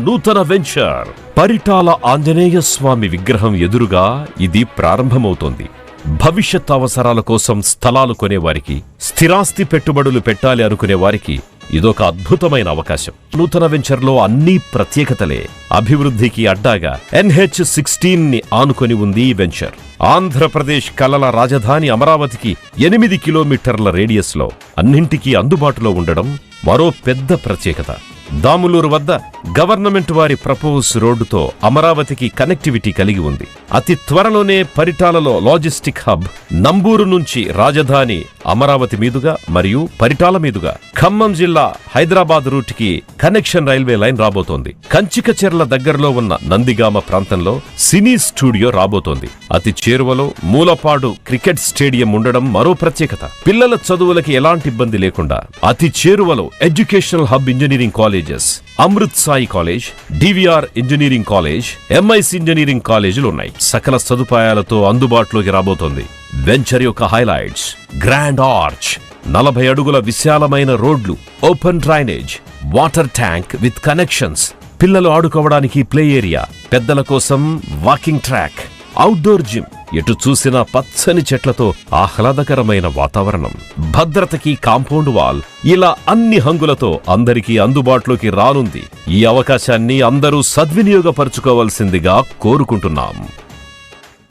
నూతన వెంచర్ పరిటాల ఆంజనేయ స్వామి విగ్రహం ఎదురుగా ఇది ప్రారంభమవుతోంది. భవిష్యత్ అవసరాల కోసం స్థలాలు కొనేవారికి, స్థిరాస్తి పెట్టుబడులు పెట్టాలి అనుకునే వారికి ఇదొక అద్భుతమైన అవకాశం. నూతన వెంచర్లో అన్ని ప్రత్యేకతలే. అభివృద్ధికి అడ్డాగా NH16 ని ఆనుకొని ఉంది ఈ వెంచర్. ఆంధ్రప్రదేశ్ కలల రాజధాని అమరావతికి 8 కిలోమీటర్ల రేడియస్ లో అన్నింటికీ అందుబాటులో ఉండడం మరో పెద్ద ప్రత్యేకత. దాములూరు వద్ద గవర్నమెంట్ వారి ప్రపోజ్ రోడ్డుతో అమరావతికి కనెక్టివిటీ కలిగి ఉంది. అతి త్వరలోనే పరిటాలలో లాజిస్టిక్ హబ్, నంబూరు నుంచి రాజధాని అమరావతి మీదుగా మరియు పరిటాల మీదుగా ఖమ్మం జిల్లా హైదరాబాద్ రూట్ కి కనెక్షన్ రైల్వే లైన్ రాబోతోంది. కంచికచెర్ల దగ్గరలో ఉన్న నందిగామ ప్రాంతంలో సినీ స్టూడియో రాబోతోంది. అతి చేరువలో మూలపాడు క్రికెట్ స్టేడియం ఉండడం మరో ప్రత్యేకత. పిల్లల చదువులకి ఎలాంటి ఇబ్బంది లేకుండా అతి చేరువలో educational hub engineering colleges, Amrit Sai college, DVR engineering college, MIC engineering కాలేజీలు ఉన్నాయి. సకల సదుపాయాలతో అందుబాటులోకి రాబోతోంది. వెంచర్ యొక్క హైలైట్స్: గ్రాండ్ ఆర్చ్, 40 అడుగుల విశాలమైన రోడ్లు, open drainage, water tank with connections, పిల్లలు ఆడుకోవడానికి ప్లే ఏరియా, పెద్దల కోసం వాకింగ్ ట్రాక్, అవుట్డోర్ జిమ్, ఎటు చూసినా పచ్చని చెట్లతో ఆహ్లాదకరమైన వాతావరణం, భద్రతకి కాంపౌండ్ వాల్, ఇలా అన్ని హంగులతో అందరికీ అందుబాటులోకి రానుంది. ఈ అవకాశాన్ని అందరూ సద్వినియోగపరుచుకోవాల్సిందిగా కోరుకుంటున్నాం.